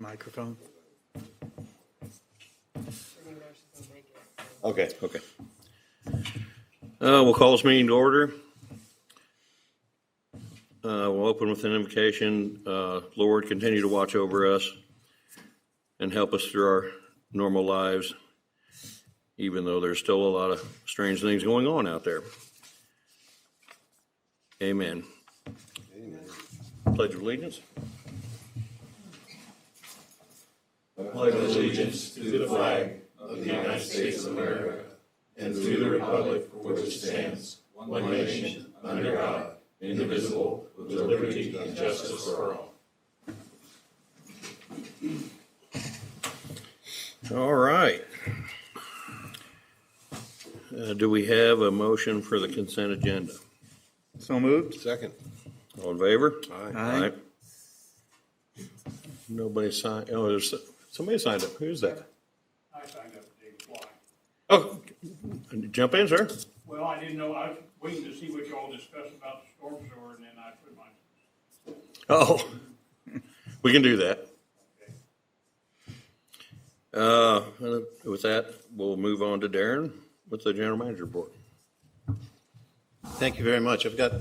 Microphone. Okay. We'll call this meeting to order. We'll open with an invocation. Lord, continue to watch over us and help us through our normal lives, even though there's still a lot of strange things going on out there. Amen. Pledge of allegiance. I pledge allegiance to the flag of the United States of America and to the republic for which it stands, one nation, under God, indivisible, with liberty and justice for all. All right. Do we have a motion for the consent agenda? So moved. Second. All in favor? Aye. Nobody signed. Oh, there's somebody signed up. Who's that? I signed up to take a fly. Oh, jump in, sir. Well, I didn't know, I was waiting to see what you all discussed about the storm sewer, and then I put my. Oh, we can do that. With that, we'll move on to Darren with the general manager report. Thank you very much. I've got,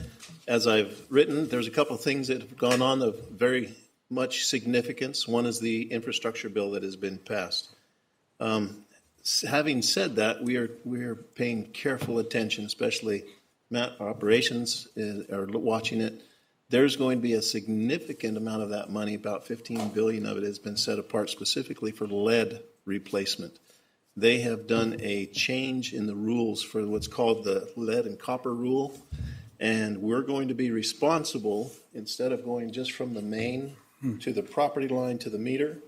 as I've written, there's a couple of things that have gone on of very much significance. One is the infrastructure bill that has been passed. Having said that, we are paying careful attention, especially Matt, operations are watching it. There's going to be a significant amount of that money, about $15 billion of it has been set apart specifically for lead replacement. They have done a change in the rules for what's called the lead and copper rule, and we're going to be responsible, instead of going just from the main to the property line to the meter,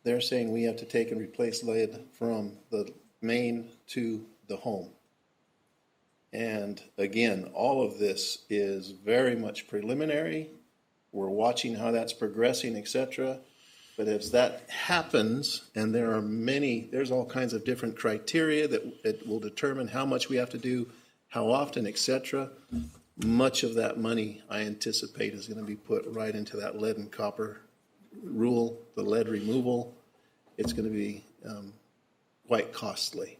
they're saying we have to take and replace lead from the main to the home. And again, all of this is very much preliminary. We're watching how that's progressing, etc. But as that happens, and there's all kinds of different criteria that will determine how much we have to do, how often, etc. Much of that money, I anticipate, is going to be put right into that lead and copper rule, the lead removal. It's going to be quite costly.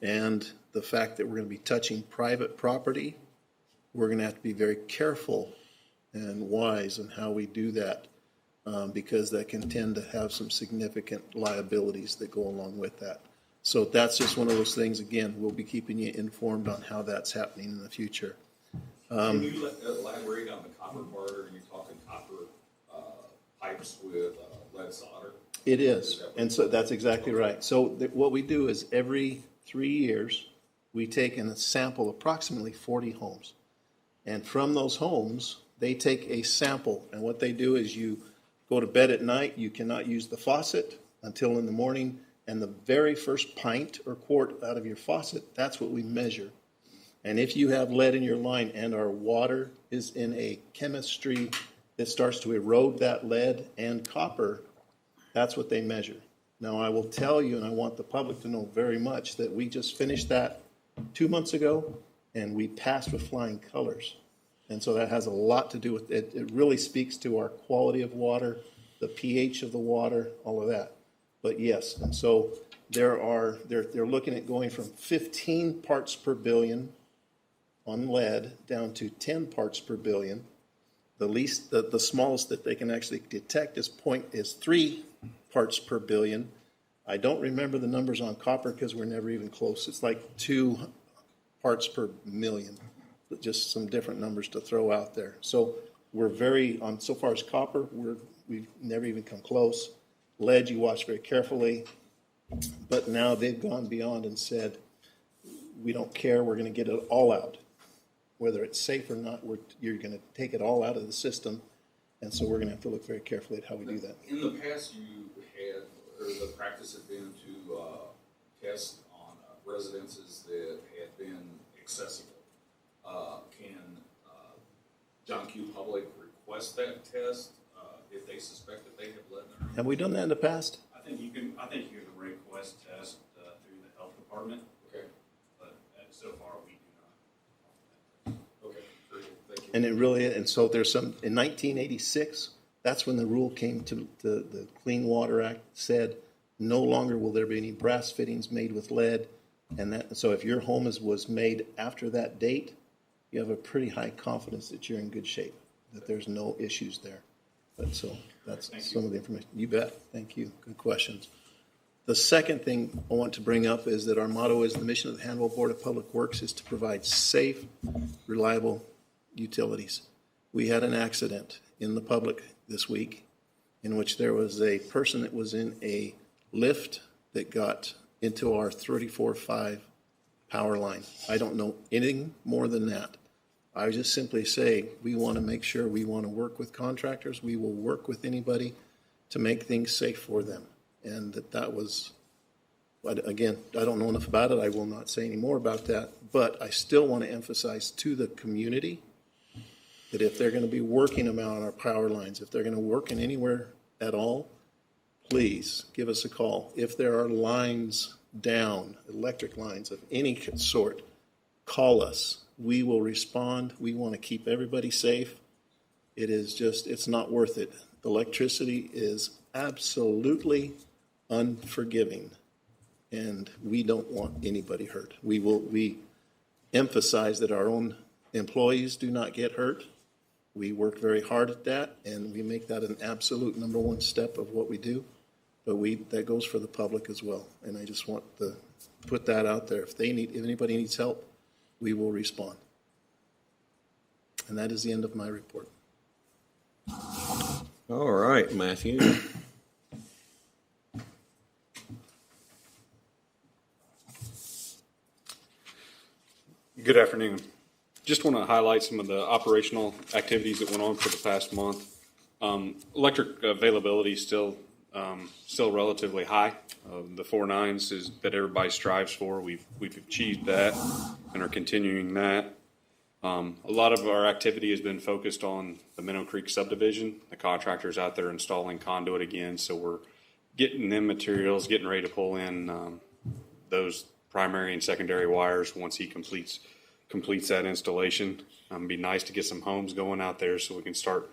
And the fact that we're going to be touching private property, we're going to have to be very careful and wise in how we do that, because that can tend to have some significant liabilities that go along with that. So that's just one of those things. Again, we'll be keeping you informed on how that's happening in the future. Can you elaborate on the copper part? Are you talking copper pipes with lead solder? It is, and so that's exactly right. So what we do is every 3 years, we take and sample approximately 40 homes. And from those homes, they take a sample. And what they do is you go to bed at night, you cannot use the faucet until in the morning. And the very first pint or quart out of your faucet, that's what we measure. And if you have lead in your line and our water is in a chemistry that starts to erode that lead and copper, that's what they measure. Now, I will tell you, and I want the public to know very much, that we just finished that 2 months ago, and we passed with flying colors. And so that has a lot to do with it. It really speaks to our quality of water, the pH of the water, all of that. But yes, and so they're looking at going from 15 parts per billion on lead down to 10 parts per billion. The smallest that they can actually detect is 3 parts per billion. I don't remember the numbers on copper because we're never even close. It's like 2 parts per million, just some different numbers to throw out there. So we're so far as copper, we've never even come close. Lead, you watch very carefully, but now they've gone beyond and said, we don't care, we're going to get it all out. Whether it's safe or not, you're going to take it all out of the system, and so we're going to have to look very carefully at how we do that. In the past, the practice had been to test on residences that had been accessible. Can John Q. Public request that test if they suspect that they have lead in their home? Have we done that in the past? I think you can request test through the health department. Okay. But so far we do not. Okay. Very good. Thank you. And it really, and so there's some, in 1986, That's when the rule came to the Clean Water Act said, no longer will there be any brass fittings made with lead. And that, so if your home was made after that date, you have a pretty high confidence that you're in good shape, that there's no issues there. But so that's some of the information. You bet. Thank you. Good questions. The second thing I want to bring up is that our motto is the mission of the Hannibal Board of Public Works is to provide safe, reliable utilities. We had an accident in the public this week in which there was a person that was in a lift that got into our 34.5 power line. I don't know anything more than that. I just simply say we want to make sure we want to work with contractors. We will work with anybody to make things safe for them. And that was, again, I don't know enough about it. I will not say any more about that. But I still want to emphasize to the community that if they're going to be working them out on our power lines, if they're going to work in anywhere at all, please give us a call. If there are lines down, electric lines of any sort, call us. We will respond. We want to keep everybody safe. It is just, it's not worth it. Electricity is absolutely unforgiving, and we don't want anybody hurt. We emphasize that our own employees do not get hurt. We work very hard at that, and we make that an absolute number one step of what we do. But that goes for the public as well. And I just want to put that out there. If anybody needs help, we will respond. And that is the end of my report. All right, Matthew. Good afternoon. Just want to highlight some of the operational activities that went on for the past month. Electric availability is still relatively high. The 4 nines is that everybody strives for. We've achieved that and are continuing that. A lot of our activity has been focused on the Minnow Creek subdivision. The contractor's out there installing conduit again, so we're getting them materials, getting ready to pull in those primary and secondary wires once he completes that installation. It'd be nice to get some homes going out there so we can start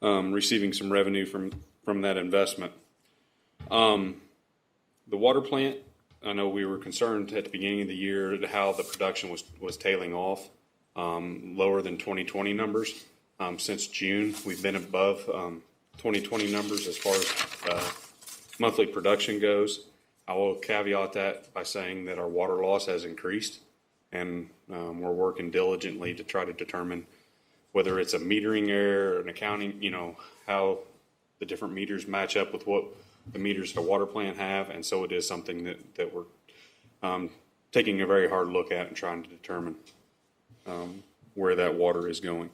receiving some revenue from that investment. The water plant, I know we were concerned at the beginning of the year how the production was tailing off, lower than 2020 numbers. Since June, we've been above 2020 numbers as far as monthly production goes. I will caveat that by saying that our water loss has increased, and we're working diligently to try to determine whether it's a metering error, an accounting, how the different meters match up with what the meters the water plant have. And so it is something that we're taking a very hard look at and trying to determine where that water is going.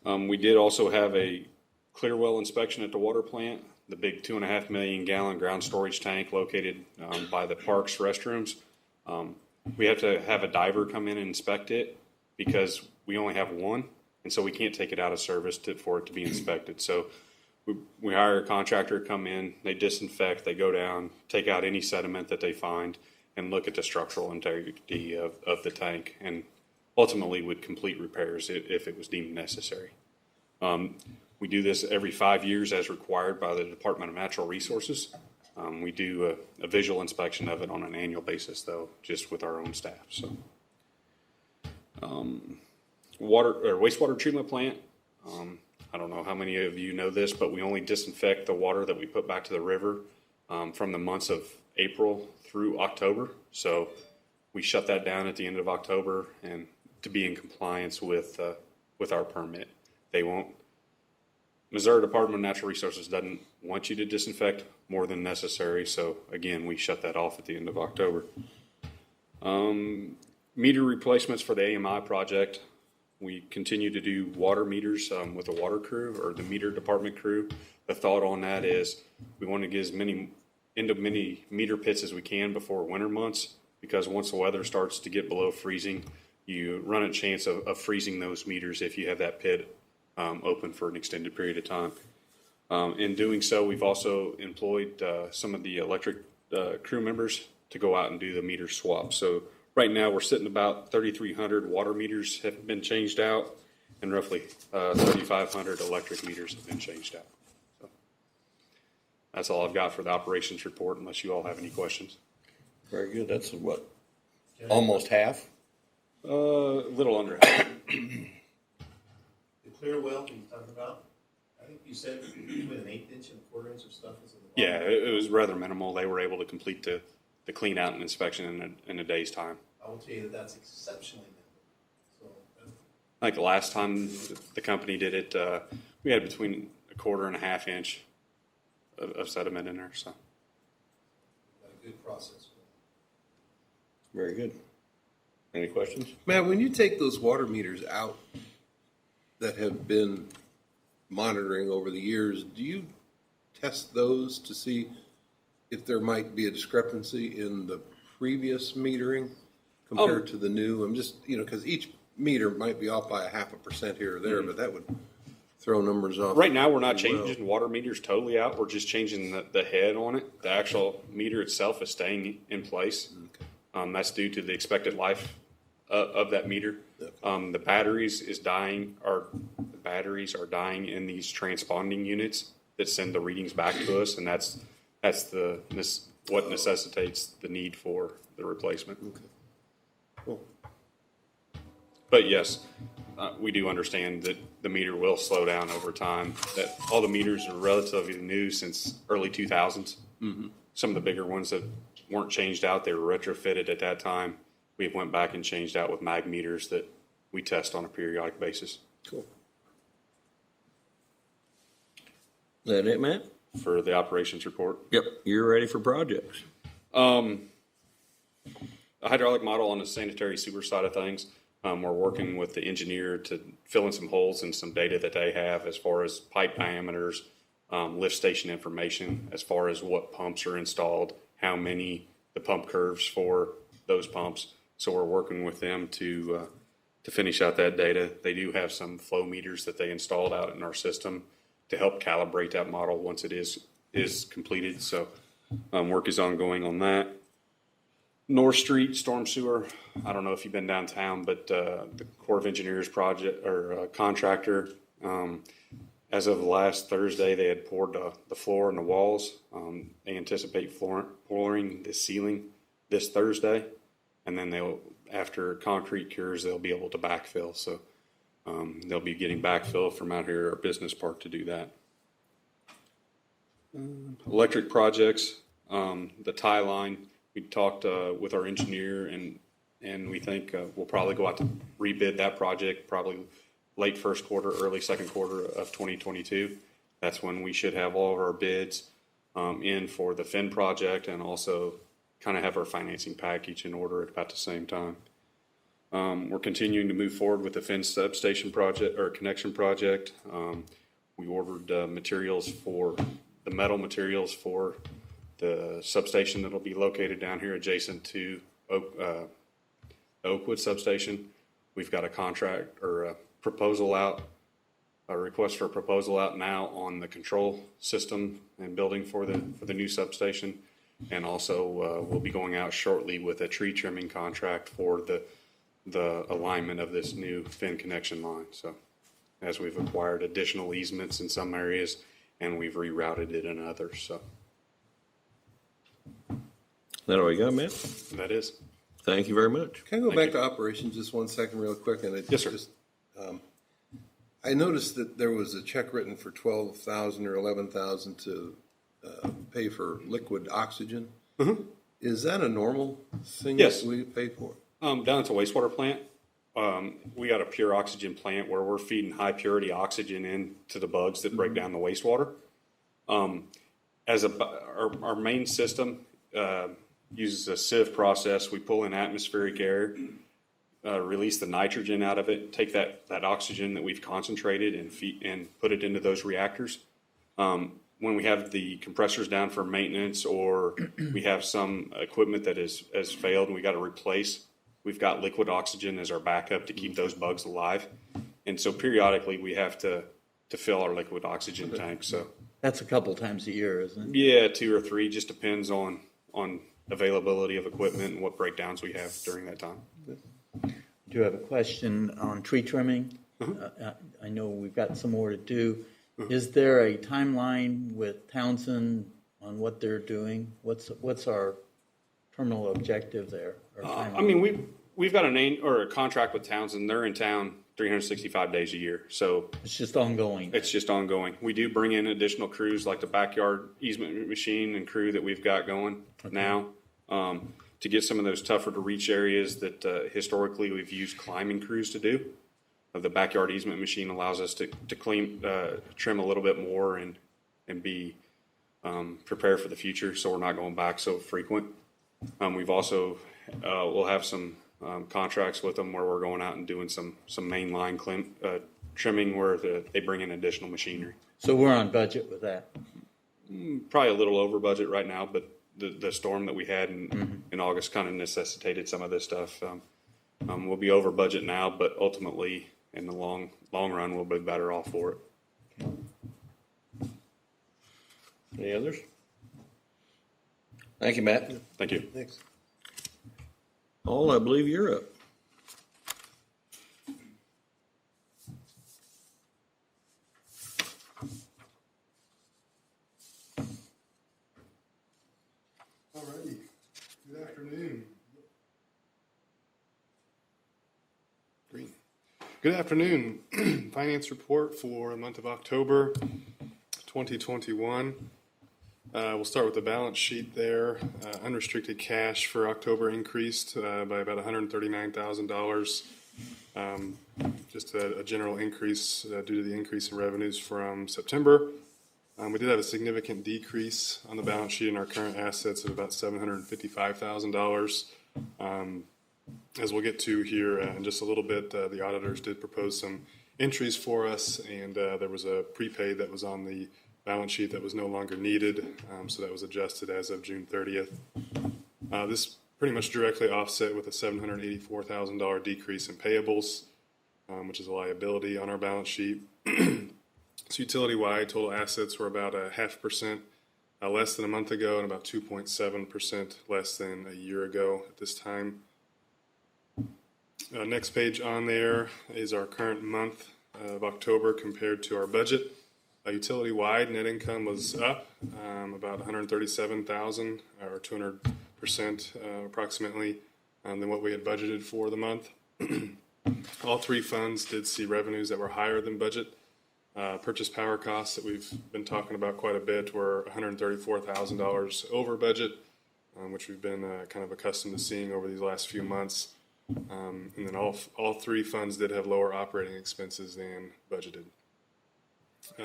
We did also have a clear well inspection at the water plant, the big 2.5 million gallon ground storage tank located by the park's restrooms. We have to have a diver come in and inspect it because we only have one, and so we can't take it out of service for it to be inspected. So we hire a contractor to come in, they disinfect, they go down, take out any sediment that they find, and look at the structural integrity of the tank, and ultimately would complete repairs if it was deemed necessary. We do this every 5 years as required by the Department of Natural Resources. We do a visual inspection of it on an annual basis, though, just with our own staff. So, wastewater treatment plant. I don't know how many of you know this, but we only disinfect the water that we put back to the river from the months of April through October. So we shut that down at the end of October, and to be in compliance with our permit. Missouri Department of Natural Resources doesn't want you to disinfect more than necessary. So again, we shut that off at the end of October. Meter replacements for the AMI project. We continue to do water meters with the water crew or the meter department crew. The thought on that is we want to get as many meter pits as we can before winter months, because once the weather starts to get below freezing, you run a chance of freezing those meters if you have that pit open for an extended period of time. In doing so, we've also employed some of the electric crew members to go out and do the meter swap. So right now we're sitting about 3,300 water meters have been changed out, and roughly 3,500 electric meters have been changed out. So that's all I've got for the operations report, unless you all have any questions. Very good. That's what, almost half? A little under half. The clear well that you talked about, I think you said between an 1/8 inch and a 1/4 inch of stuff is in the water. Yeah, it was rather minimal. They were able to complete the clean out and inspection in a day's time. I will tell you that that's exceptionally minimal. So, I think the last time the company did it, we had between 1/4 and a 1/2 inch of sediment in there. So got a good process. Very good. Any questions? Matt, when you take those water meters out that have been monitoring over the years, do you test those to see if there might be a discrepancy in the previous metering compared to the new? I'm just, because each meter might be off by 0.5% here or there, but that would throw numbers off. right now we're not pretty well. changing water meters totally out. We're just changing the head on it. The actual meter itself is staying in place. Okay. That's due to the expected life of that meter. The batteries are dying in these transponding units that send the readings back to us, and that's what necessitates the need for the replacement. Okay. Cool. But yes, we do understand that the meter will slow down over time. That all the meters are relatively new since early 2000s. Mm-hmm. Some of the bigger ones that weren't changed out, they were retrofitted at that time. We went back and changed out with mag meters that we test on a periodic basis. Cool. That it, Matt? For the operations report. Yep. You're ready for projects. The hydraulic model on the sanitary sewer side of things, we're working with the engineer to fill in some holes in some data that they have as far as pipe diameters, lift station information, as far as what pumps are installed, how many, the pump curves for those pumps. So we're working with them to finish out that data. They do have some flow meters that they installed out in our system to help calibrate that model once it is completed. So work is ongoing on that. North Street storm sewer. I don't know if you've been downtown, but the Corps of Engineers project or contractor, as of last Thursday, they had poured the floor and the walls. They anticipate flooring the ceiling this Thursday, and then after concrete cures, they'll be able to backfill. So they'll be getting backfill from out here at our business park to do that. Electric projects, the tie line. We talked with our engineer, and we think we'll probably go out to rebid that project probably late first quarter, early second quarter of 2022. That's when we should have all of our bids in for the Finn project, and also kind of have our financing package in order at about the same time. We're continuing to move forward with the Finn substation project or connection project. We ordered materials for the metal materials for the substation that'll be located down here adjacent to Oakwood substation. We've got a contract or a proposal out, a request for a proposal out now on the control system and building for the new substation. And also we'll be going out shortly with a tree trimming contract for the alignment of this new Finn connection line. So as we've acquired additional easements in some areas and we've rerouted it in others. So That all you got, Matt? that is. Thank you very much. Can I go Thank back you. to operations just 1 second real quick? And Yes, sir. I noticed that there was a check written for $12,000 or $11,000 to pay for liquid oxygen. Mm-hmm. Is that a normal thing Yes. that we pay for? Down at the wastewater plant, we got a pure oxygen plant where we're feeding high purity oxygen into the bugs that break down the wastewater. Our main system uses a sieve process. We pull in atmospheric air, release the nitrogen out of it, take that oxygen that we've concentrated and put it into those reactors. When we have the compressors down for maintenance, or we have some equipment that has failed and we got to replace, we've got liquid oxygen as our backup to keep those bugs alive. And so periodically we have to fill our liquid oxygen tank. So That's a couple times a year, isn't it? yeah, 2 or 3, just depends on availability of equipment and what breakdowns we have during that time. Do you have a question on tree trimming? I know we've got some more to do. Is there a timeline with Townsend on what they're doing? What's our terminal objective there? Or I timeline? mean, we've got a contract with Townsend. They're in town 365 days a year, so It's just ongoing. it's just ongoing. We do bring in additional crews like the backyard easement machine and crew that we've got going now to get some of those tougher to reach areas that historically we've used climbing crews to do. The backyard easement machine allows us to trim a little bit more and be prepared for the future, so we're not going back so frequent. We've also we'll have some contracts with them where we're going out and doing some main line trimming where they bring in additional machinery. So we're on budget with that. Probably a little over budget right now, but the storm that we had in August kind of necessitated some of this stuff. We'll be over budget now, but ultimately in the long run, we'll be better off for it. Any others? Thank you, Matt. Thank you. Thanks. Paul, I believe you're up. All righty. Good afternoon. Green. Good afternoon. Finance report for the month of October 2021. We'll start with the balance sheet there. Unrestricted cash for October increased by about $139,000. Just a general increase due to the increase in revenues from September. We did have a significant decrease on the balance sheet in our current assets of about $755,000. As we'll get to here in just a little bit, the auditors did propose some entries for us, and there was a prepaid that was on the balance sheet that was no longer needed, so that was adjusted as of June 30th. This pretty much directly offset with a $784,000 decrease in payables, which is a liability on our balance sheet. So utility-wide, total assets were about 0.5% less than a month ago and about 2.7% less than a year ago at this time. Next page on there is our current month of October compared to our budget. Utility-wide net income was up about $137,000 or 200% approximately than what we had budgeted for the month. All three funds did see revenues that were higher than budget. Purchase power costs that we've been talking about quite a bit were $134,000 over budget, which we've been kind of accustomed to seeing over these last few months. And then all three funds did have lower operating expenses than budgeted.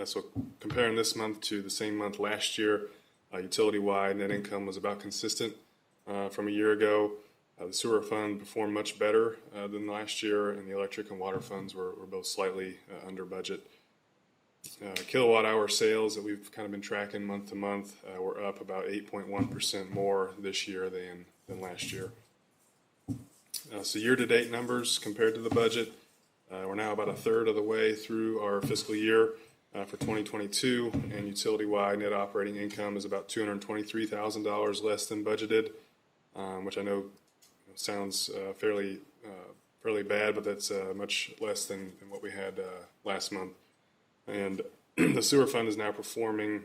So comparing this month to the same month last year, utility-wide net income was about consistent from a year ago. The sewer fund performed much better than last year, and the electric and water funds were both slightly under budget. Kilowatt hour sales that we've kind of been tracking month to month were up about 8.1% more this year than last year. So year-to-date numbers compared to the budget, we're now about a third of the way through our fiscal year for 2022, and utility-wide net operating income is about $223,000 less than budgeted, which I know sounds fairly bad, but that's much less than what we had last month. And the sewer fund is now performing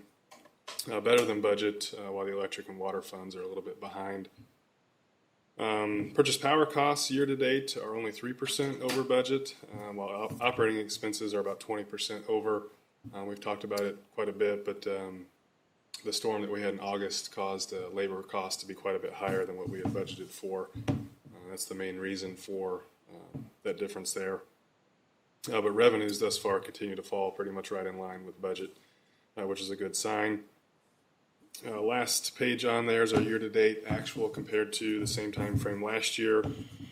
better than budget, while the electric and water funds are a little bit behind. Purchase power costs year to date are only 3% over budget, while operating expenses are about 20% over. We've talked about it quite a bit, but the storm that we had in August caused labor costs to be quite a bit higher than what we had budgeted for. That's the main reason for that difference there. But revenues thus far continue to fall pretty much right in line with budget, which is a good sign. Last page on there is our year-to-date actual compared to the same time frame last year.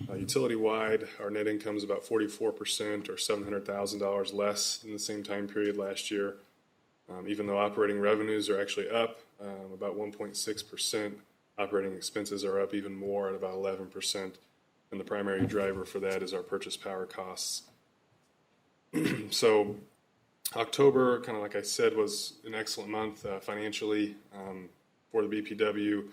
Utility-wide, our net income is about 44% or $700,000 less than the same time period last year. Even though operating revenues are actually up about 1.6%, operating expenses are up even more at about 11%. And the primary driver for that is our purchase power costs. So October, kind of like I said, was an excellent month financially for the BPW.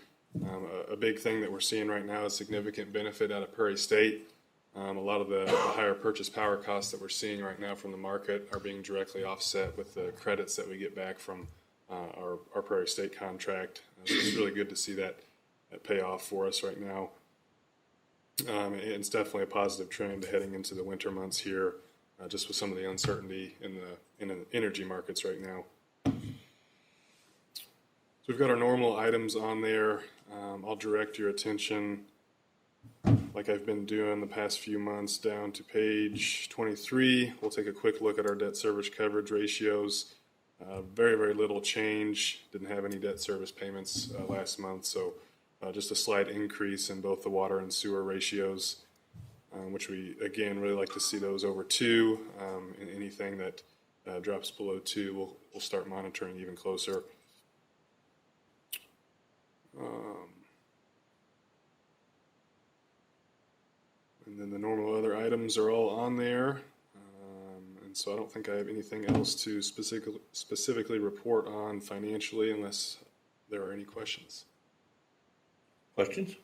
A big thing that we're seeing right now is significant benefit out of Prairie State. A lot of the higher purchase power costs that we're seeing right now from the market are being directly offset with the credits that we get back from our Prairie State contract. So it's really good to see that pay off for us right now. It's definitely a positive trend heading into the winter months here, just with some of the uncertainty in the energy markets right now. So we've got our normal items on there. I'll direct your attention, like I've been doing the past few months, down to page 23. We'll take a quick look at our debt service coverage ratios. Very, very little change. Didn't have any debt service payments last month, so just a slight increase in both the water and sewer ratios, which we, again, really like to see those over 2. And anything that drops below 2, we'll start monitoring even closer. And then the normal other items are all on there. And so I don't think I have anything else to specifically report on financially unless there are any questions. Questions?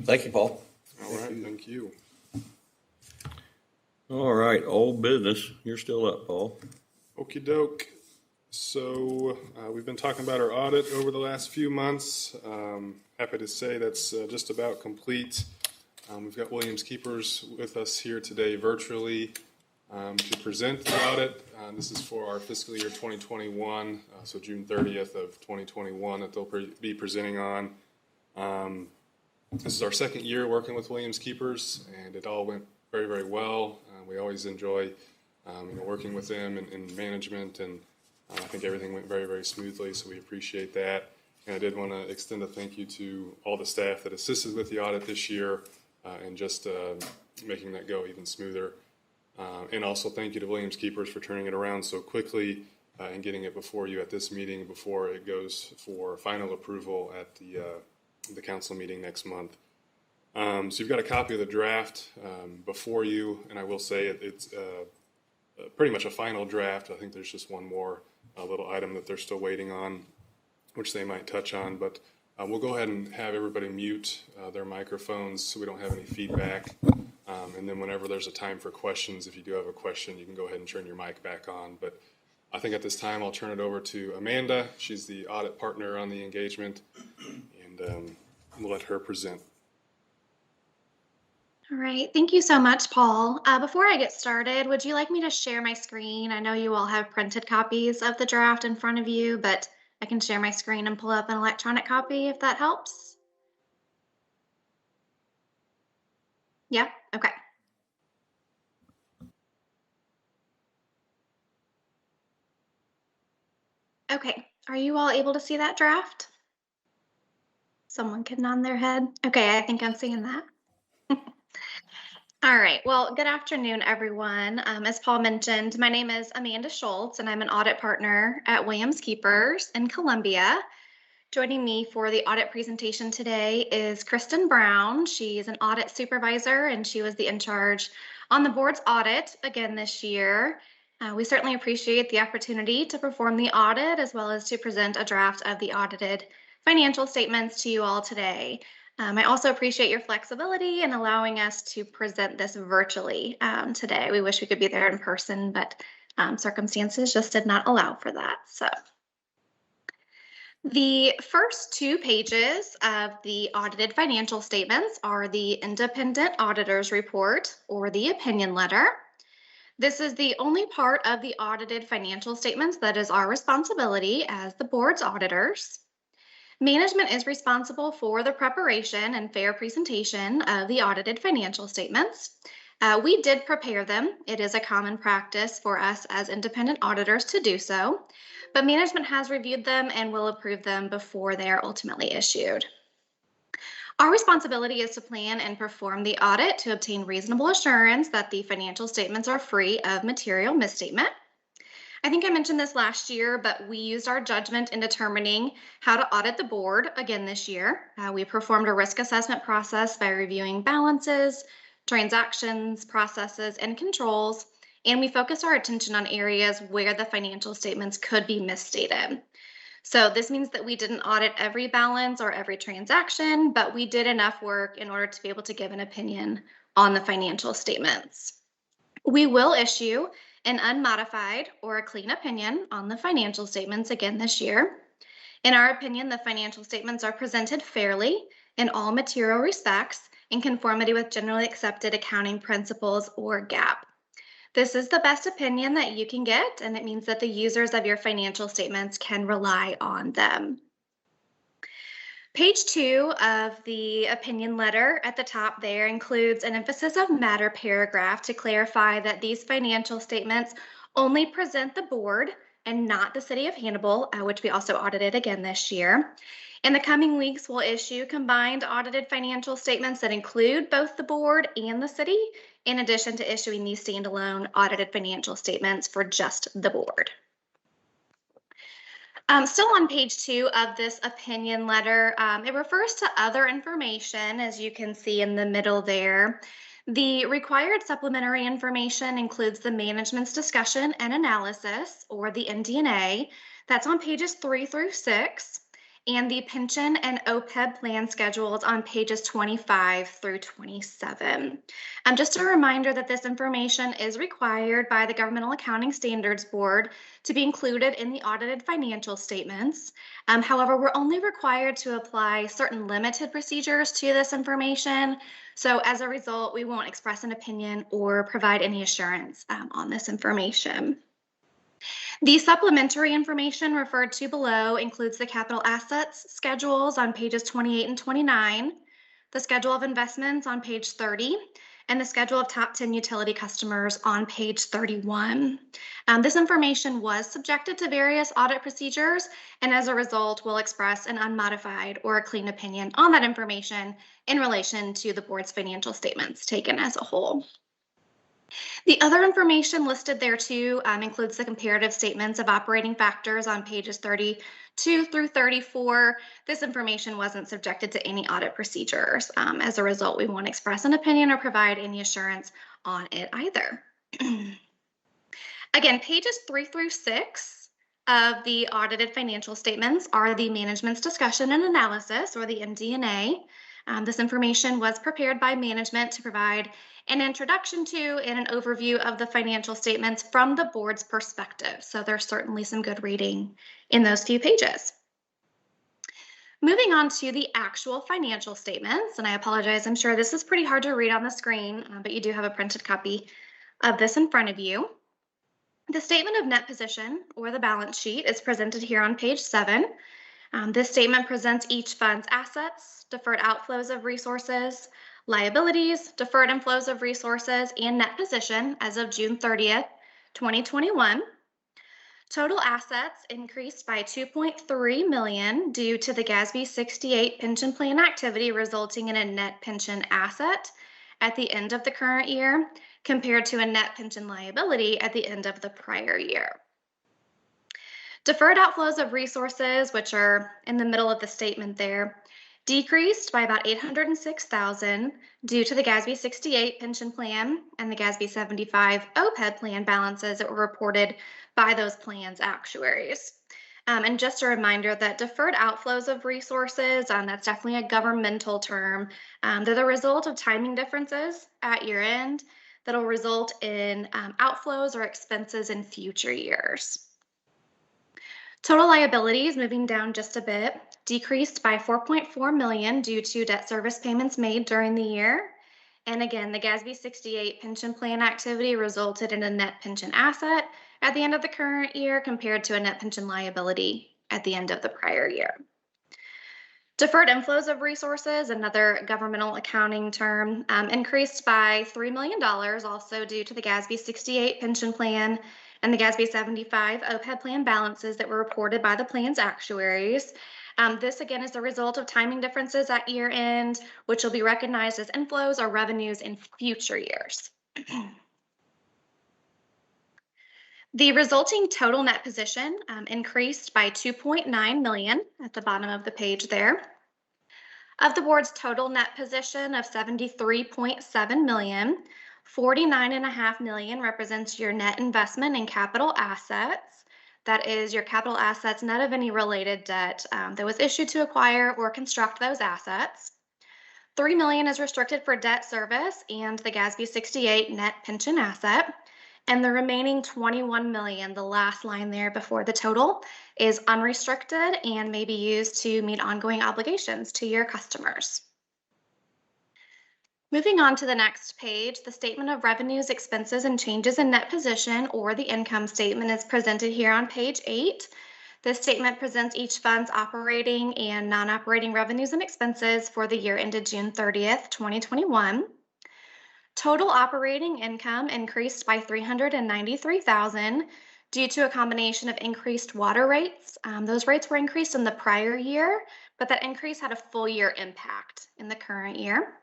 Thank you, Paul. All right, thank you. All right, old business. You're still up, Paul. Okie doke. So we've been talking about our audit over the last few months. Happy to say that's just about complete. We've got Williams Keepers with us here today virtually to present the audit. This is for our fiscal year 2021, so June 30th of 2021 that they'll be presenting on. This is our second year working with Williams Keepers, and it all went very, very well. We always enjoy working with them in management, and I think everything went very, very smoothly, so we appreciate that. And I did want to extend a thank you to all the staff that assisted with the audit this year and just making that go even smoother. And also thank you to Williams Keepers for turning it around so quickly and getting it before you at this meeting before it goes for final approval at the council meeting next month. So you've got a copy of the draft before you, and I will say it's pretty much a final draft. I think there's just one more little item that they're still waiting on, which they might touch on, but we'll go ahead and have everybody mute their microphones so we don't have any feedback. And then whenever there's a time for questions, if you do have a question, you can go ahead and turn your mic back on. But I think at this time, I'll turn it over to Amanda. She's the audit partner on the engagement, and we'll let her present. All right, thank you so much, Paul. Before I get started, would you like me to share my screen? I know you all have printed copies of the draft in front of you, but I can share my screen and pull up an electronic copy if that helps. Yeah, okay. Okay, are you all able to see that draft? Someone can nod their head. Okay, I think I'm seeing that. All right, well, good afternoon, everyone. As Paul mentioned, my name is Amanda Schultz, and I'm an audit partner at Williams Keepers in Columbia. Joining me for the audit presentation today is Kristen Brown. She's an audit supervisor, and she was the in charge on the board's audit again this year. We certainly appreciate the opportunity to perform the audit as well as to present a draft of the audited financial statements to you all today. I also appreciate your flexibility in allowing us to present this virtually today. We wish we could be there in person, but circumstances just did not allow for that. So the first 2 pages of the audited financial statements are the independent auditor's report or the opinion letter. This is the only part of the audited financial statements that is our responsibility as the board's auditors. Management is responsible for the preparation and fair presentation of the audited financial statements. We did prepare them. It is a common practice for us as independent auditors to do so, but management has reviewed them and will approve them before they are ultimately issued. Our responsibility is to plan and perform the audit to obtain reasonable assurance that the financial statements are free of material misstatement. I think I mentioned this last year, but we used our judgment in determining how to audit the board again this year. We performed a risk assessment process by reviewing balances, transactions, processes, and controls, and we focused our attention on areas where the financial statements could be misstated. So this means that we didn't audit every balance or every transaction, but we did enough work in order to be able to give an opinion on the financial statements. We will issue an unmodified or a clean opinion on the financial statements again this year. In our opinion, the financial statements are presented fairly in all material respects in conformity with generally accepted accounting principles or GAAP. This is the best opinion that you can get, and it means that the users of your financial statements can rely on them. Page 2 of the opinion letter at the top there includes an emphasis of matter paragraph to clarify that these financial statements only present the board and not the city of Hannibal, which we also audited again this year. In the coming weeks, we'll issue combined audited financial statements that include both the board and the city, in addition to issuing these standalone audited financial statements for just the board. Still on page 2 of this opinion letter, it refers to other information, as you can see in the middle there. The required supplementary information includes the management's discussion and analysis, or the MD&A. That's on pages 3 through 6, and the pension and OPEB plan schedules on pages 25 through 27. Just a reminder that this information is required by the Governmental Accounting Standards Board to be included in the audited financial statements. However, we're only required to apply certain limited procedures to this information. So as a result, we won't express an opinion or provide any assurance on this information. The supplementary information referred to below includes the capital assets schedules on pages 28 and 29, the schedule of investments on page 30, and the schedule of top 10 utility customers on page 31. This information was subjected to various audit procedures, and as a result, we'll express an unmodified or a clean opinion on that information in relation to the board's financial statements taken as a whole. The other information listed there too includes the comparative statements of operating factors on pages 32 through 34. This information wasn't subjected to any audit procedures. As a result, we won't express an opinion or provide any assurance on it either. Again, pages 3 through 6 of the audited financial statements are the management's discussion and analysis, or the MD&A. This information was prepared by management to provide an introduction to and an overview of the financial statements from the board's perspective. So there's certainly some good reading in those few pages. Moving on to the actual financial statements, and I apologize, I'm sure this is pretty hard to read on the screen, but you do have a printed copy of this in front of you. The statement of net position, or the balance sheet, is presented here on page 7. This statement presents each fund's assets, deferred outflows of resources, liabilities, deferred inflows of resources, and net position as of June 30th, 2021. Total assets increased by $2.3 million due to the GASB 68 pension plan activity, resulting in a net pension asset at the end of the current year compared to a net pension liability at the end of the prior year. Deferred outflows of resources, which are in the middle of the statement there, decreased by about $806,000 due to the GASB 68 pension plan and the GASB 75 OPEB plan balances that were reported by those plans' actuaries. And just a reminder that deferred outflows of resources, that's definitely a governmental term. They're the result of timing differences at year end that'll result in outflows or expenses in future years. Total liabilities, moving down just a bit, decreased by $4.4 million due to debt service payments made during the year. And again, the GASB 68 pension plan activity resulted in a net pension asset at the end of the current year compared to a net pension liability at the end of the prior year. Deferred inflows of resources, another governmental accounting term, increased by $3 million, also due to the GASB 68 pension plan and the GASB 75 OPEB plan balances that were reported by the plan's actuaries. This again is a result of timing differences at year end, which will be recognized as inflows or revenues in future years. The resulting total net position increased by $2.9 million at the bottom of the page there. Of the board's total net position of $73.7 million, $49.5 million represents your net investment in capital assets. That is your capital assets, net of any related debt that was issued to acquire or construct those assets. $3 million is restricted for debt service and the GASB 68 net pension asset. And the remaining $21 million, the last line there before the total, is unrestricted and may be used to meet ongoing obligations to your customers. Moving on to the next page, the statement of revenues, expenses, and changes in net position, or the income statement, is presented here on page 8. This statement presents each fund's operating and non-operating revenues and expenses for the year ended June 30th, 2021. Total operating income increased by $393,000 due to a combination of increased water rates. Those rates were increased in the prior year, but that increase had a full year impact in the current year.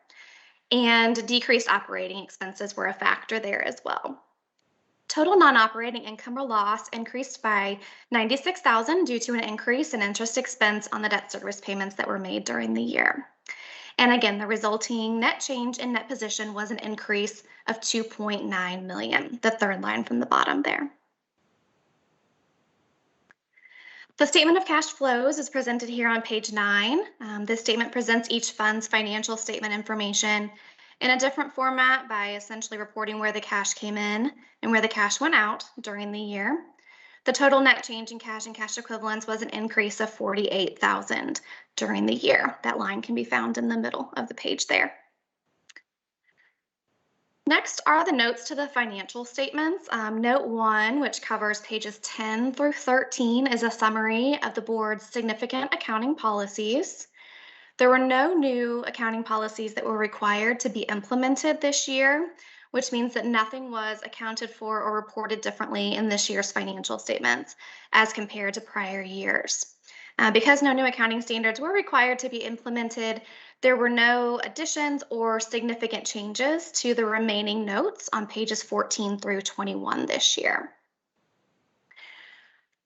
And decreased operating expenses were a factor there as well. Total non-operating income or loss increased by $96,000 due to an increase in interest expense on the debt service payments that were made during the year. And again, the resulting net change in net position was an increase of $2.9 million, the third line from the bottom there. The statement of cash flows is presented here on page 9. This statement presents each fund's financial statement information in a different format by essentially reporting where the cash came in and where the cash went out during the year. The total net change in cash and cash equivalents was an increase of $48,000 during the year. That line can be found in the middle of the page there. Next are the notes to the financial statements. Note 1, which covers pages 10 through 13, is a summary of the board's significant accounting policies. There were no new accounting policies that were required to be implemented this year, which means that nothing was accounted for or reported differently in this year's financial statements as compared to prior years. Because no new accounting standards were required to be implemented, there were no additions or significant changes to the remaining notes on pages 14 through 21 this year.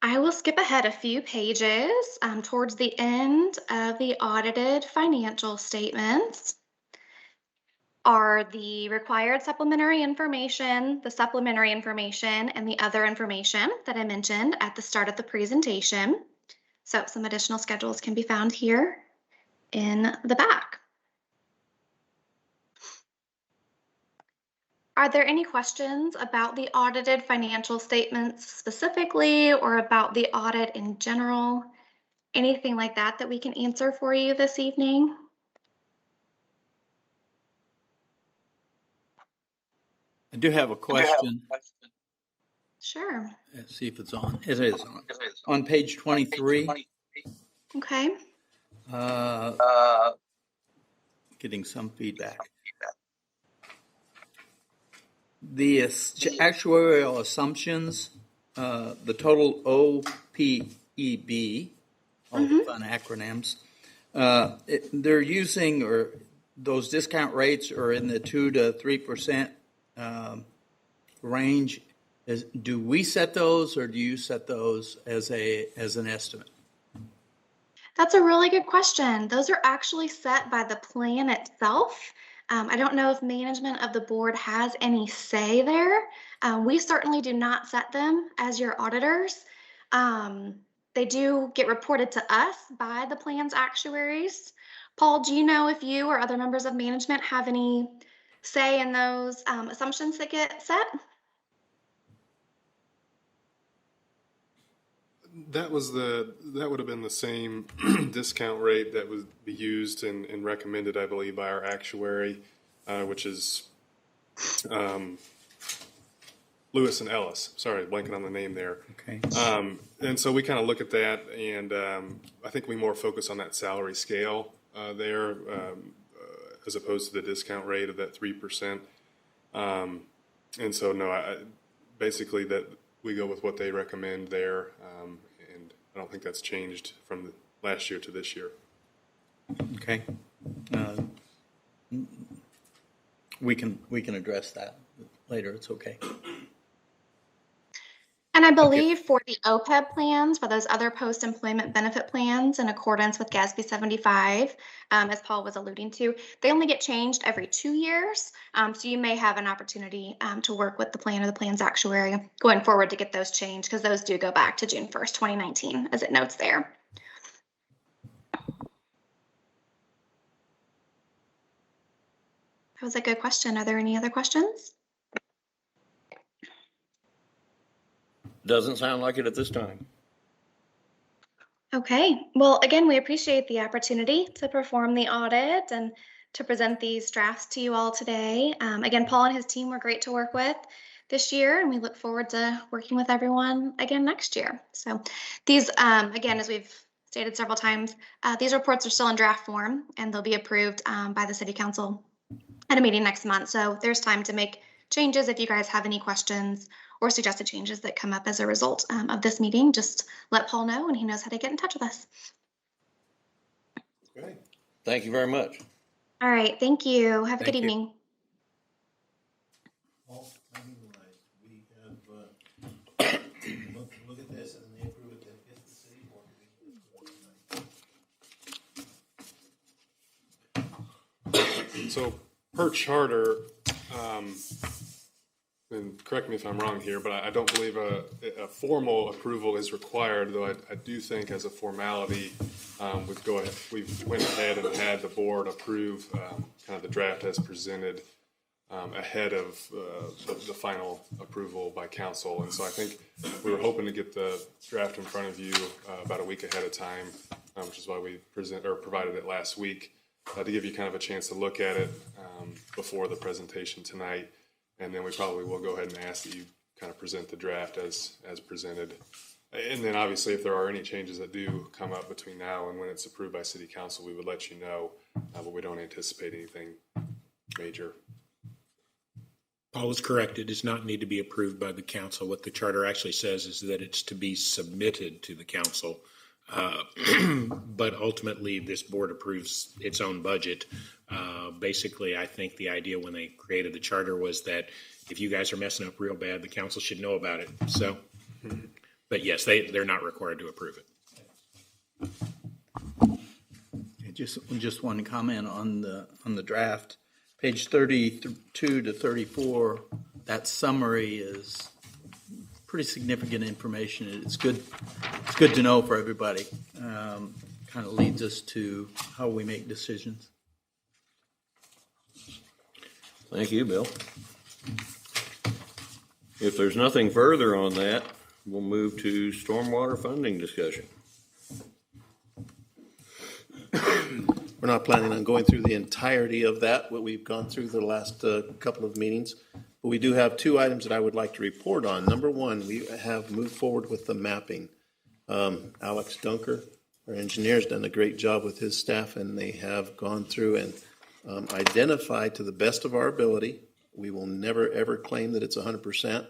I will skip ahead a few pages towards the end of the audited financial statements are the required supplementary information, the supplementary information, and the other information that I mentioned at the start of the presentation. So some additional schedules can be found here in the back. Are there any questions about the audited financial statements specifically or about the audit in general? Anything like that that we can answer for you this evening? I do have a question. Sure. Let's see if it's on. It is on. On page 23. Okay. Getting some feedback. The actuarial assumptions, the total OPEB, all the fun acronyms, they're using, or those discount rates are in the 2 to 3% range. Do we set those, or do you set those as an estimate? That's a really good question. Those are actually set by the plan itself. I don't know if management of the board has any say there. We certainly do not set them as your auditors. They do get reported to us by the plan's actuaries. Paul, do you know if you or other members of management have any say in those assumptions that get set? That would have been the same discount rate that would be used and recommended, I believe, by our actuary, which is Lewis and Ellis. Sorry, blanking on the name there. Okay. And so we kind of look at that, and I think we more focus on that salary scale there as opposed to the discount rate of that 3%. And so, no, basically that we go with what they recommend there, and I don't think that's changed from last year to this year. Okay. We can address that later. It's okay. And I believe for the OPEB plans, for those other post-employment benefit plans, in accordance with GASB 75, as Paul was alluding to, they only get changed every 2 years. So you may have an opportunity to work with the plan or the plan's actuary going forward to get those changed, because those do go back to June 1st, 2019, as it notes there. That was a good question. Are there any other questions? Doesn't sound like it at this time. Okay, well, again, we appreciate the opportunity to perform the audit and to present these drafts to you all today. Again, Paul and his team were great to work with this year, and we look forward to working with everyone again next year. So these, again, as we've stated several times, these reports are still in draft form, and they'll be approved by the City Council at a meeting next month. So there's time to make changes if you guys have any questions or suggested changes that come up as a result of this meeting. Just let Paul know, and he knows how to get in touch with us. Great. Thank you very much. All right, thank you. Have a good Thank you. evening. Paul, timing-wise, we have, look at this and they approve it, then hit the city board. So per charter, and correct me if I'm wrong here, but I don't believe a formal approval is required, though I do think as a formality, we went ahead and had the board approve kind of the draft as presented ahead of the final approval by council. And so I think we were hoping to get the draft in front of you about a week ahead of time, which is why we provided it last week, to give you kind of a chance to look at it before the presentation tonight. And then we probably will go ahead and ask that you kind of present the draft as presented. And then obviously if there are any changes that do come up between now and when it's approved by City Council, we would let you know, but we don't anticipate anything major. Paul is correct. It does not need to be approved by the council. What the charter actually says is that it's to be submitted to the council. But ultimately, this board approves its own budget. Basically, I think the idea when they created the charter was that if you guys are messing up real bad, the council should know about it. So, but yes, they're not required to approve it. Just one comment on the draft. Page 32 to 34, that summary is pretty significant information. It's good to know for everybody. Kind of leads us to how we make decisions. Thank you, Bill. If there's nothing further on that, we'll move to stormwater funding discussion. We're not planning on going through the entirety of that, what we've gone through the last couple of meetings. But we do have two items that I would like to report on. Number one, we have moved forward with the mapping. Alex Dunker, our engineer, has done a great job with his staff, and they have gone through and identified to the best of our ability. We will never, ever claim that it's 100%,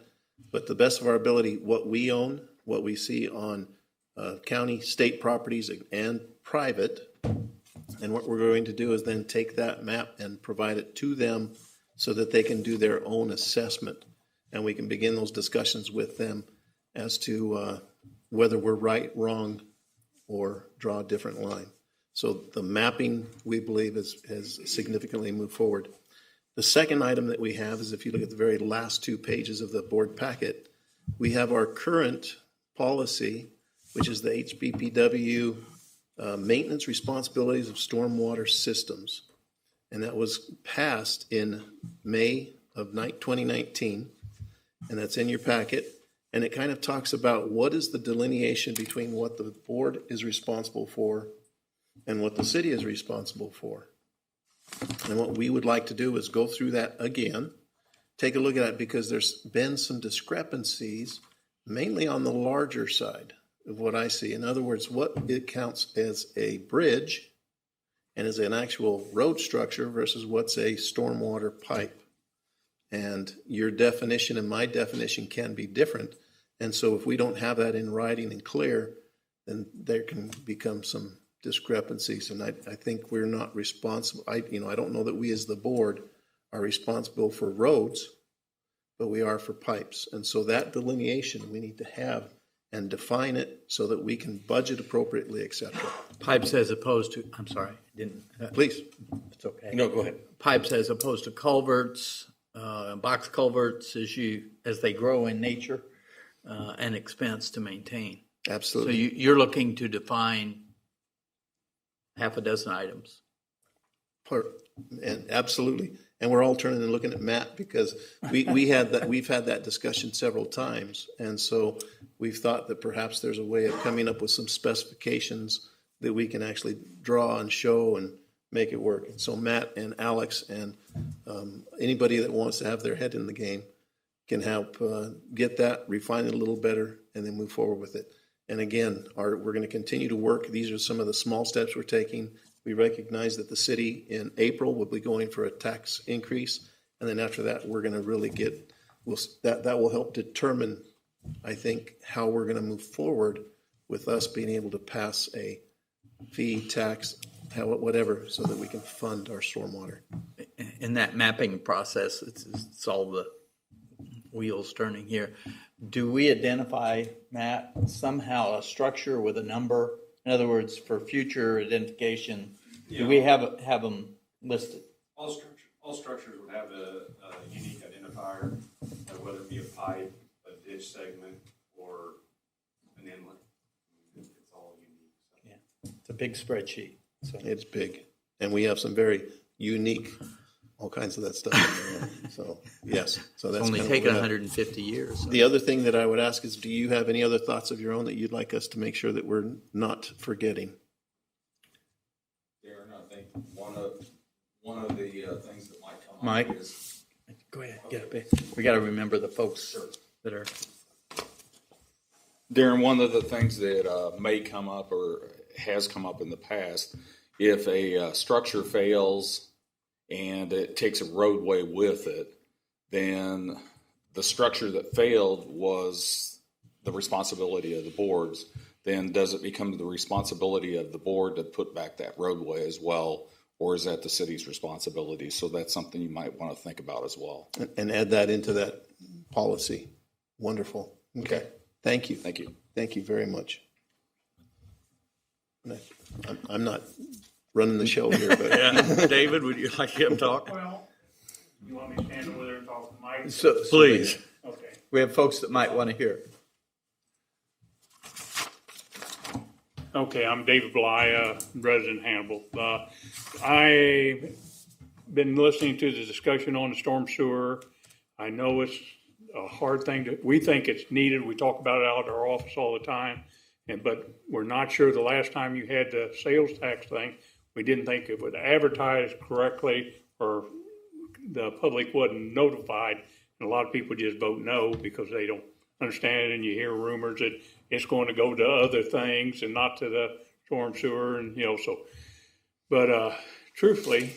but the best of our ability, what we own, what we see on county, state properties, and private. And what we're going to do is then take that map and provide it to them so that they can do their own assessment. And we can begin those discussions with them as to whether we're right, wrong, or draw a different line. So the mapping, we believe, has significantly moved forward. The second item that we have is, if you look at the very last 2 pages of the board packet, we have our current policy, which is the HBPW maintenance responsibilities of stormwater systems. And that was passed in May of 2019, and that's in your packet. And it kind of talks about what is the delineation between what the board is responsible for and what the city is responsible for. And what we would like to do is go through that again, take a look at it, because there's been some discrepancies, mainly on the larger side of what I see. In other words, what it counts as a bridge and as an actual road structure versus what's a stormwater pipe. And your definition and my definition can be different. And so if we don't have that in writing and clear, then there can become some discrepancies. And I think we're not responsible. I don't know that we as the board are responsible for roads, but we are for pipes. And so that delineation we need to have and define it so that we can budget appropriately, et cetera. Pipes as opposed to, I'm sorry, didn't. Please. It's okay. No, go ahead. Pipes as opposed to culverts, box culverts as they grow in nature, and expense to maintain. So Absolutely. you're looking to define half a dozen items. And absolutely. And we're all turning and looking at Matt because we've had that discussion several times. And so we've thought that perhaps there's a way of coming up with some specifications that we can actually draw and show and make it work. And so Matt and Alex and anybody that wants to have their head in the game can help get that, refine it a little better, and then move forward with it. And again, we're going to continue to work. These are some of the small steps we're taking. We recognize that the city in April will be going for a tax increase. And then after that, we're going to really that will help determine, I think, how we're going to move forward with us being able to pass a fee, tax, whatever, so that we can fund our stormwater. In that mapping process, it's all the wheels turning here. Do we identify, Matt, somehow a structure with a number? In other words, for future identification, do we have them listed? All structures would have a unique identifier, whether it be a pipe, a ditch segment, or an inlet. It's all unique. So. Yeah, it's a big spreadsheet. So. It's big. And we have some very unique, all kinds of that stuff in there. So, yes. So that's it's only kind of taken what 150 years. So. The other thing that I would ask is, do you have any other thoughts of your own that you'd like us to make sure that we're not forgetting? Darren, I think one of the things that might come Mike? up is. Go ahead, get up there. We got to remember the folks that are. Darren, one of the things that may come up or has come up in the past, if a structure fails and it takes a roadway with it, then the structure that failed was the responsibility of the boards. Then does it become the responsibility of the board to put back that roadway as well, or is that the city's responsibility? So that's something you might want to think about as well. And add that into that policy. Wonderful. Okay. Thank you. Thank you. Thank you very much. I'm not running the show here, but Yeah, David, would you like him to talk? Well, you want me to stand over there and talk to Mike? So, Please. Okay. we have folks that might want to hear. Okay, I'm David Bly, resident Hannibal. I've been listening to the discussion on the storm sewer. I know it's a hard thing we think it's needed. We talk about it out at our office all the time. But we're not sure the last time you had the sales tax thing, we didn't think it was advertised correctly or the public wasn't notified. And a lot of people just vote no because they don't understand it, and you hear rumors that it's going to go to other things and not to the storm sewer, and so. But truthfully,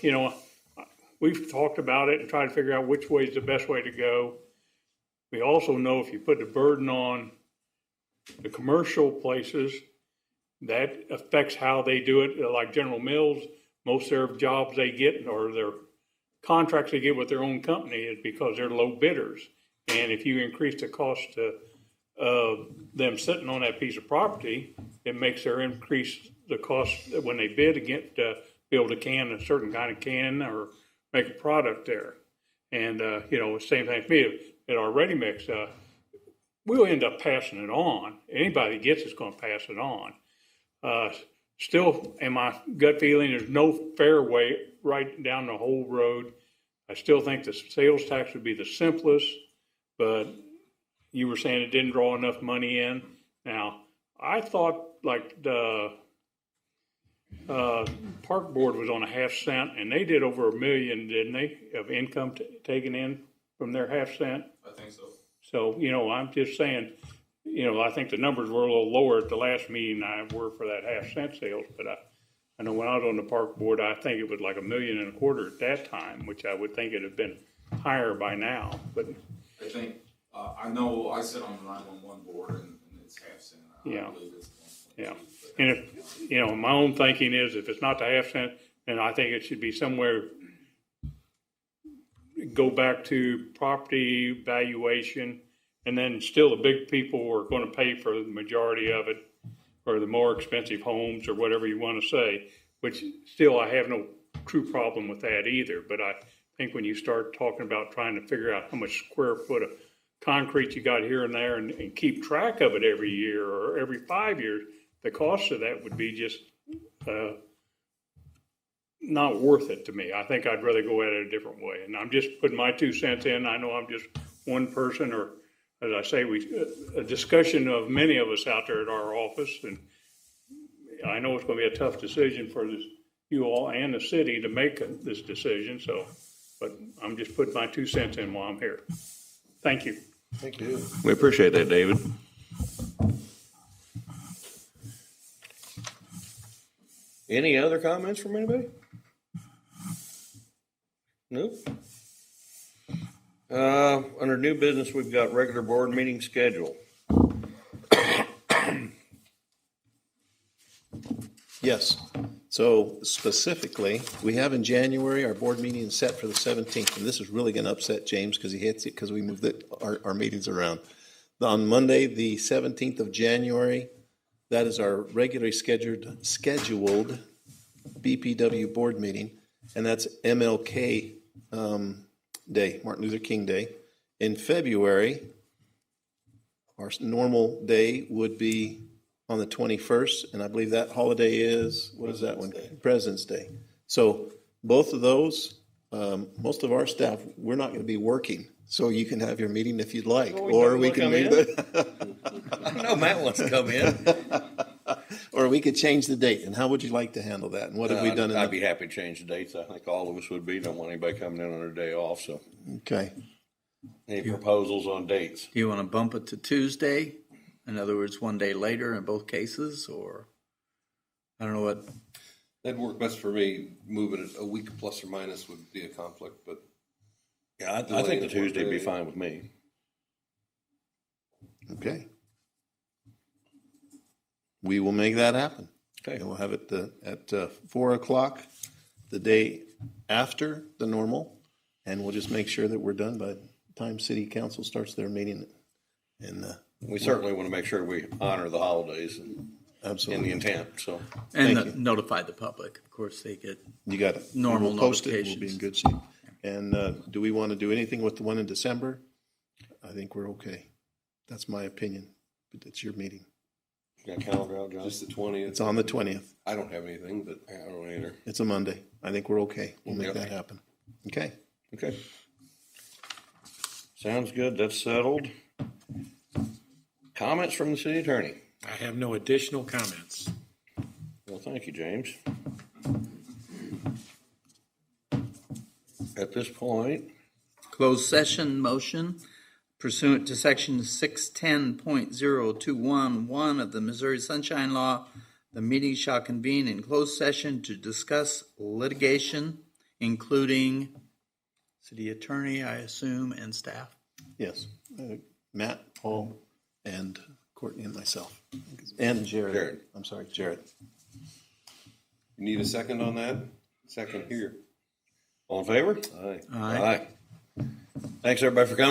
we've talked about it and tried to figure out which way is the best way to go. We also know if you put the burden on the commercial places, that affects how they do it. Like General Mills, most of their jobs they get or their contracts they get with their own company is because they're low bidders. And if you increase the cost of them sitting on that piece of property, it makes their increase the cost when they bid again to be able to can a certain kind of can or make a product there. And, same thing for me at our ready mix. We'll end up passing it on. Anybody that gets it's going to pass it on. Still, in my gut feeling, there's no fair way right down the whole road. I still think the sales tax would be the simplest, but you were saying it didn't draw enough money in. Now, I thought like the park board was on a half cent, and they did over $1 million, didn't they, of income taken in from their half cent? I think so. So, I'm just saying, I think the numbers were a little lower at the last meeting I were for that half cent sales, but I know when I was on the park board, I think it was like $1.25 million at that time, which I would think it'd have been higher by now. But I think, I know I sit on the 911 board and it's half cent. I believe it's 1.2. Yeah. And if, my own thinking is if it's not the half cent, then I think it should be somewhere go back to property valuation, and then still the big people are going to pay for the majority of it, or the more expensive homes, or whatever you want to say, which still I have no true problem with that either. But I think when you start talking about trying to figure out how much square foot of concrete you got here and there and keep track of it every year or every 5 years, the cost of that would be just not worth it to me. I think I'd rather go at it a different way. And I'm just putting my 2 cents in. I know I'm just one person, or as I say, a discussion of many of us out there at our office. And I know it's going to be a tough decision for you all and the city to make this decision. So, but I'm just putting my 2 cents in while I'm here. Thank you. Thank you. We appreciate that, David. Any other comments from anybody? Nope. Under new business, we've got regular board meeting schedule. Yes. So specifically, we have in January, our board meeting is set for the 17th, and this is really going to upset James because he hates it because we moved our meetings around. On Monday, the 17th of January, that is our regularly scheduled BPW board meeting, and that's MLK Day, Martin Luther King Day. In February, our normal day would be on the 21st, and I believe that holiday is, what is that one? President's Day. So both of those, most of our staff, we're not going to be working, so you can have your meeting if you'd like, or we can move it. I know Matt wants to come in. Or we could change the date. And how would you like to handle that? And what have we done? I'd be happy to change the dates. I think all of us would be. Don't want anybody coming in on their day off. So, okay. Any proposals on dates? Do you want to bump it to Tuesday? In other words, one day later in both cases, or I don't know what. That'd work best for me. Moving it a week plus or minus would be a conflict, but Yeah, I think the Tuesday would be fine with me. Okay. We will make that happen. Okay. And we'll have it at 4 o'clock the day after the normal, and we'll just make sure that we're done by the time City Council starts their meeting. And we certainly want to make sure we honor the holidays and absolutely in the intent. So, and notify the public. Of course, they get you got it. Normal we'll post notifications. It. We'll be in good shape. And do we want to do anything with the one in December? I think we're okay. That's my opinion. But it's your meeting. got a calendar out, John? just the 20th. It's on the 20th. I don't have anything, but I don't either. It's a Monday. I think we're okay. We'll make Yep. that happen. Okay. Okay. Sounds good. That's settled. Comments from the city attorney? I have no additional comments. Well, thank you, James. At this point, Closed session motion pursuant to section 610.0211 of the Missouri Sunshine Law. The meeting shall convene in closed session to discuss litigation, including city attorney, I assume, and staff. Yes. Matt, Paul, and Courtney and myself. And Jared. Jared. I'm sorry, Jared. you need a second on that? Second here. all in favor? Aye. Aye. Thanks, everybody, for coming.